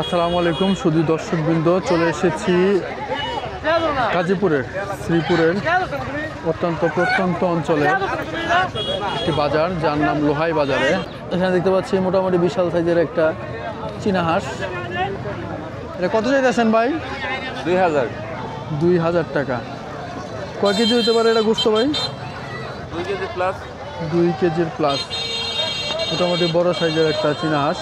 আসসালামু আলাইকুম শুধু দর্শকবৃন্দ, চলে এসেছি গাজীপুরের শ্রীপুরের অত্যন্ত প্রত্যন্ত অঞ্চলে একটি বাজার, যার নাম লোহাই বাজারে। এখানে দেখতে পাচ্ছি মোটামুটি বিশাল সাইজের একটা চীনা হাঁস। এটা কত চাইতেছেন ভাই? 2000 টাকা। কয় কেজি হতে পারে এটা গোস্ত ভাই? 2 কেজি প্লাস। 2 কেজির প্লাস। মোটামুটি বড় সাইজের একটা চীনা হাঁস।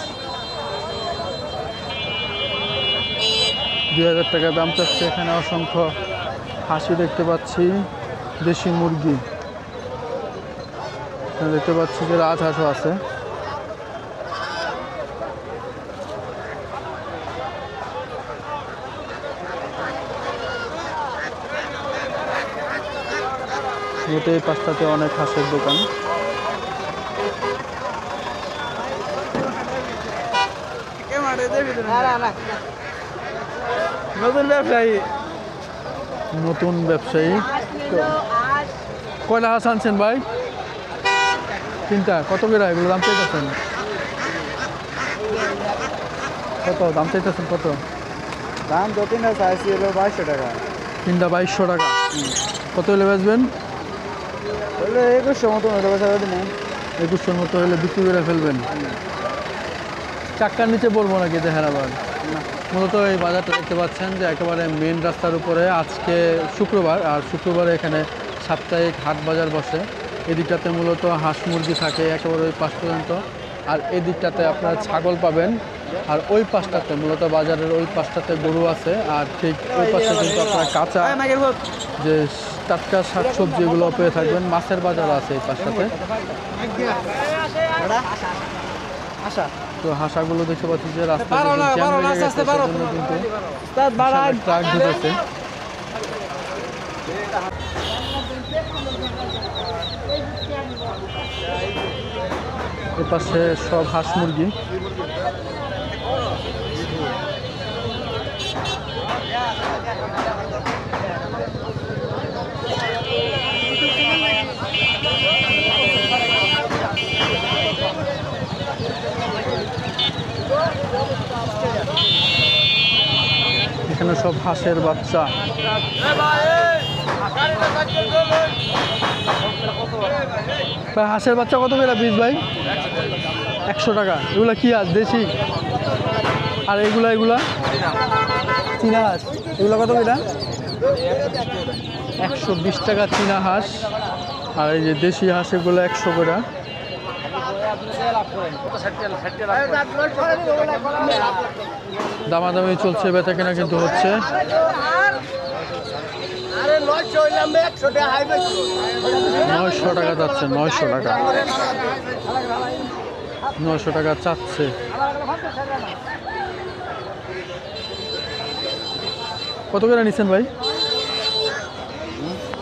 2000 টাকা দাম চাচ্ছে। এখানে অসংখ্য হাঁসি দেখতে পাচ্ছি, দেশি মুরগি এখানে দেখতে পাচ্ছি যে রাজহাঁসও আছে। এই পাশটাতে অনেক হাঁসের দোকান। নতুন ব্যবসায়ী কয়লা হাঁস আনছেন ভাই? 3টা। কত করে এগুলো দাম চাইতেছেন? কত দাম চাইতেছেন? কত দাম? তো 3টা চাইছি হলো 2200 টাকা। 3টা 2200 টাকা। কত হলে বেচবেন? হলে 2100 মতো হলে বেচা যাবে না। 2100 মতো হলে বিক্রি করে ফেলবেন। চাক্কার নিচে পড়বো নাকি? দেখেন আবার মূলত এই বাজারটা দেখতে পাচ্ছেন যে একেবারে মেন রাস্তার উপরে। আজকে শুক্রবার, আর শুক্রবারে এখানে সাপ্তাহিক হাট বাজার বসে। এদিকটাতে মূলত হাঁস মুরগি থাকে একেবারে ওই পাশ পর্যন্ত, আর এদিকটাতে আপনারা ছাগল পাবেন, আর ওই পাশটাতে মূলত বাজারের ওই পাশটাতে গরু আছে। আর ঠিক ওই পাশে কিন্তু আপনারা কাঁচা যে টাটকা শাকসবজি এগুলো পেয়ে থাকবেন। মাছের বাজার আছে এই পাশটাতে। তো হাঁসাগুলো দেখতে পাচ্ছি যে রাস্তায় কিন্তু ট্রাক ঢুকেছে। এপাশে সব হাঁস মুরগি। এখানে সব হাঁসের বাচ্চা। হাঁসের বাচ্চা কত করে পিস ভাই? 100 টাকা। এগুলা কি হাঁস? দেশি? আর এগুলা চীনা হাঁস। এগুলো কত করে? 120 টাকা চীনা হাঁস। আর এই যে দেশি হাঁস এগুলো 100 করে। দামাদামি চলছে, বেচা কেনা কিন্তু হচ্ছে। 900 টাকা যাচ্ছে। 900 টাকা 900 টাকা চাচ্ছে। কত করে নিচ্ছেন ভাই?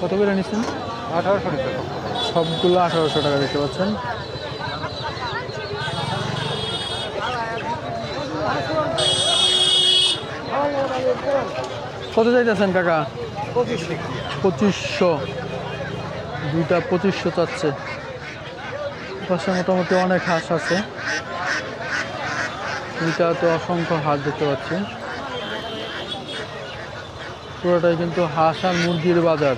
কত করে নিচ্ছেন? 1800 টাকা। সবগুলো 1800 টাকা দেখতে পাচ্ছেন। কত চাইতেছেন কাকা? 2500। 2টা 2500 চাচ্ছে। পাশে মোটামুটি অনেক হাঁস আছে। দুইটা তো অসংখ্য হাঁস দেখতে পাচ্ছি। পুরোটাই কিন্তু হাঁস আর মুরগির বাজার।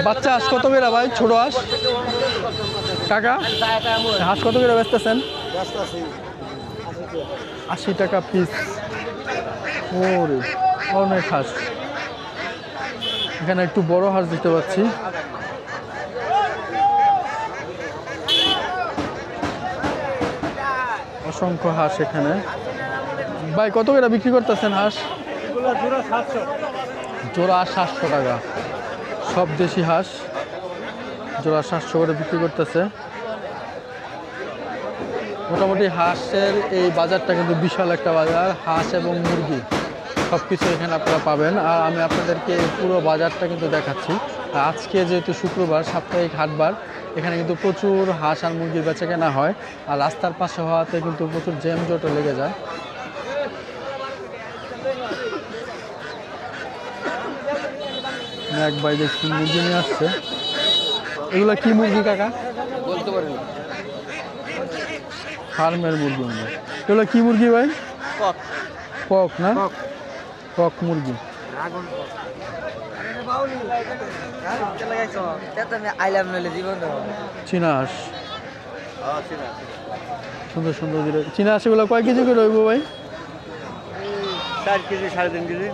বাচ্চা হাঁস কত করে ভাই? ছোট হাঁস কাকা হাঁস কত করে বেচতেছেন? 80 টাকা পিস। ওরে অনেক হাঁস। এখানে একটু বড় হাঁস দিতে পাচ্ছি। অসংখ্য হাঁস এখানে। ভাই কত করে বিক্রি করতেছেন হাঁস? জোড়া 700 টাকা। সব দেশি হাঁস জোড়া 700 করে বিক্রি করতেছে। মোটামুটি হাঁসের এই বাজারটা কিন্তু বিশাল একটা বাজার। হাঁস এবং মুরগি সব কিছু এখানে আপনারা পাবেন। আর আমি আপনাদেরকে পুরো বাজারটা কিন্তু দেখাচ্ছি। আজকে যেহেতু শুক্রবার, সাপ্তাহিক হাটবার, এখানে কিন্তু প্রচুর হাঁস আর মুরগির বেচা কেনা হয়। আর রাস্তার পাশে হওয়াতে কিন্তু প্রচুর জ্যামজটও লেগে যায়। এক ভাই দেখছি মুরগি নিয়ে আসছে। এগুলা কি মুরগি কাকা? বলতে পারেন ফার্মের মুরগি মনে হয়। এগুলো কি মুরগি ভাই? কক কক না? কক কক মুরগি। ড্রাগন কক আমি আইলাম নইলে জীবন চীনা হাঁস সুন্দর সুন্দর দিলে। চীনা হাঁস এগুলো কয় কেজি করে রইব ভাই? 4 কেজি 3.5 কেজি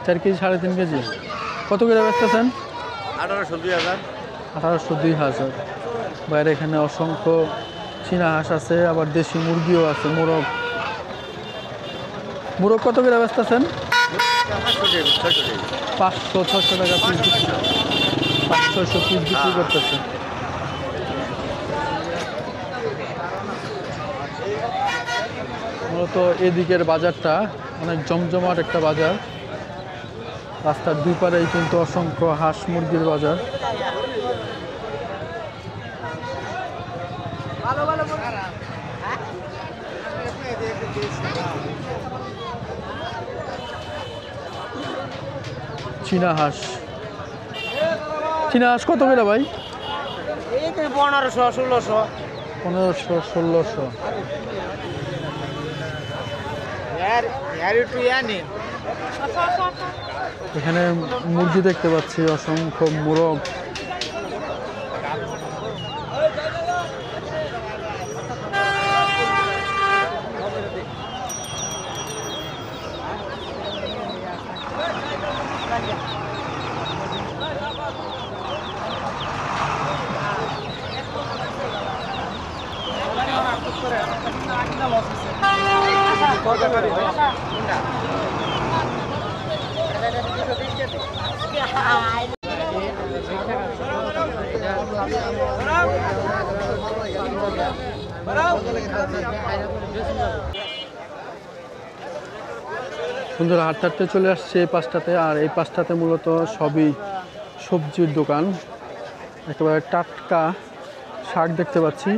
4 কেজি 3.5 কেজি। কত করে বেচতেছেন? 1800 2000 বাইরে এখানে অসংখ্য চীনা হাঁস আছে, আবার দেশি মুরগিও আছে। মোরগ মোরগ কত করে বেচতেছেন? 500-600 টাকা পিস, 500-600 পিস বিক্রি করতেছে। মূলত এদিকের বাজারটা অনেক জমজমাট একটা বাজার। রাস্তার দুই পারেই কিন্তু অসংখ্য হাঁস মুরগির বাজার। চীনা হাঁস কত করে ভাই? 1500-1600 1500-1600। এখানে মুরগি দেখতে পাচ্ছি, অসংখ্য মোরগ। সুন্দর হাঁটতে চলে আসছে এই পাশটাতে। আর এই পাশটাতে মূলত সবই সবজির দোকান। একেবারে টাটকা শাক দেখতে পাচ্ছি।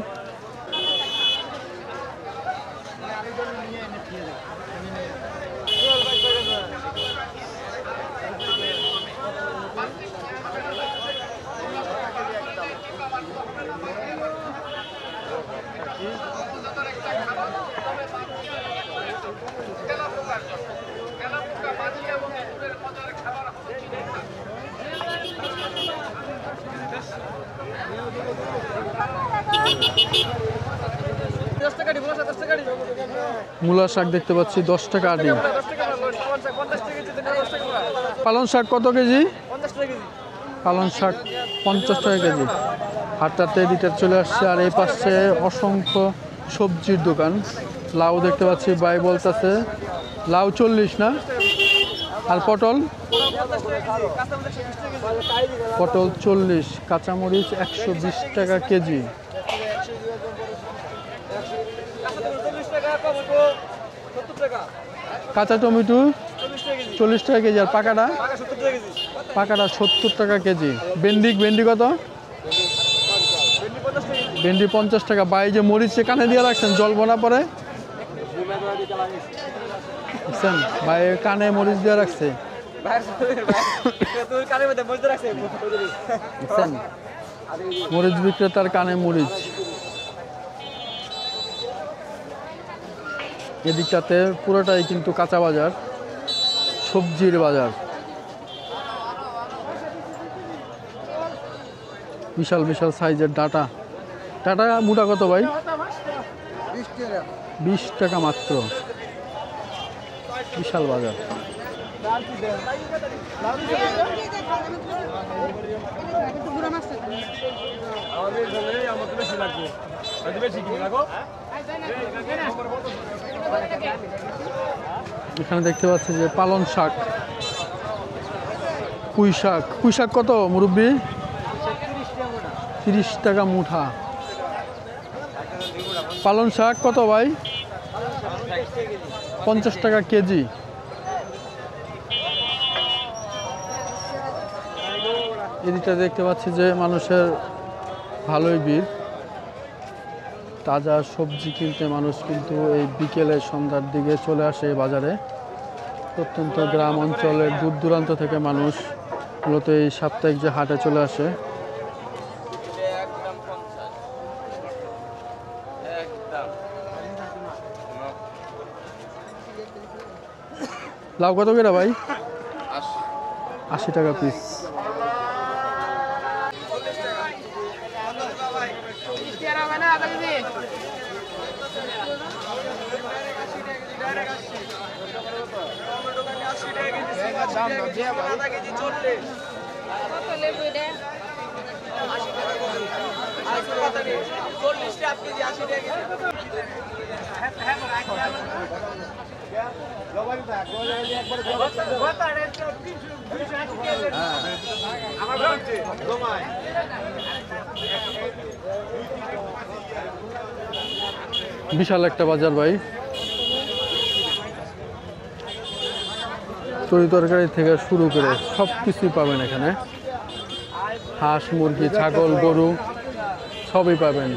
মূলা শাক দেখতে পাচ্ছি 10 টাকা আটি। পালং শাক কত কেজি? পালং শাক 50 টাকা কেজি। হাটটাতে এদিকে চলে আসছে। আর এই পাশে অসংখ্য সবজির দোকান। লাউ দেখতে পাচ্ছি, ভাই বলতেছে লাউ 40 না? আর পটল 40, কাঁচামরিচ 120 টাকা কেজি। কাঁচা টমেটো 40 টাকা কেজি। আর পাকাটা 70 টাকা কেজি। ভেন্ডি কত? ভেন্ডি 50 টাকা। ভাই যে মরিচে কানে দিয়ে রাখছেন জলবো না পরে, বুঝছেন? ভাই কানে মরিচ দিয়ে রাখছে, বুঝছেন? মরিচ বিক্রেতার কানে মরিচ। এদিকটাতে পুরোটাই কিন্তু কাঁচা বাজার, সবজির বাজার। বিশাল বিশাল সাইজের ডাটা মুটা কত ভাই? 20 টাকা মাত্র। বিশাল বাজার। এখানে দেখতে পাচ্ছি যে পালং শাক, পুঁই শাক কত মুরব্বি? 30 টাকা মুঠা। পালং শাক কত ভাই? 50 টাকা কেজি। এদিকটা দেখতে পাচ্ছি যে মানুষের ভালোই ভিড়। তাজা সবজি কিনতে মানুষ কিন্তু এই বিকেলে সন্ধ্যার দিকে চলে আসে বাজারে। প্রত্যন্ত গ্রাম অঞ্চলের দূর দূরান্ত থেকে মানুষ মূলত এই সাপ্তাহিক যে হাটে চলে আসে। লাউ কত করে ভাই? 80 টাকা পিস। বিশাল একটা বাজার ভাই, তরি তরকারি থেকে শুরু করে সব কিছুই পাবেন এখানে। হাঁস মুরগি ছাগল গরু সবই পাবেন।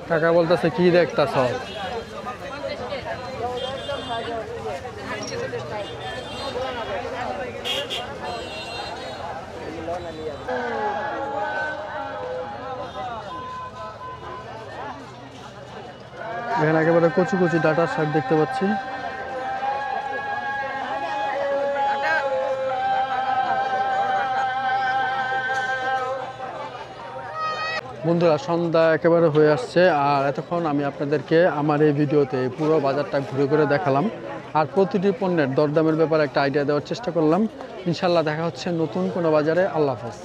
কাকা বলতেছে কি দেখতাছ? এখানে একেবারে কচি কচি ডাটার শাক দেখতে পাচ্ছি। বন্ধুরা, সন্ধ্যা একেবারে হয়ে আসছে, আর এতক্ষণ আমি আপনাদেরকে আমার এই ভিডিওতে পুরো বাজারটা ঘুরে ঘুরে দেখালাম আর প্রতিটি পণ্যের দরদামের ব্যাপারে একটা আইডিয়া দেওয়ার চেষ্টা করলাম। ইনশাল্লাহ দেখা হচ্ছে নতুন কোনো বাজারে। আল্লাহ হাফেজ।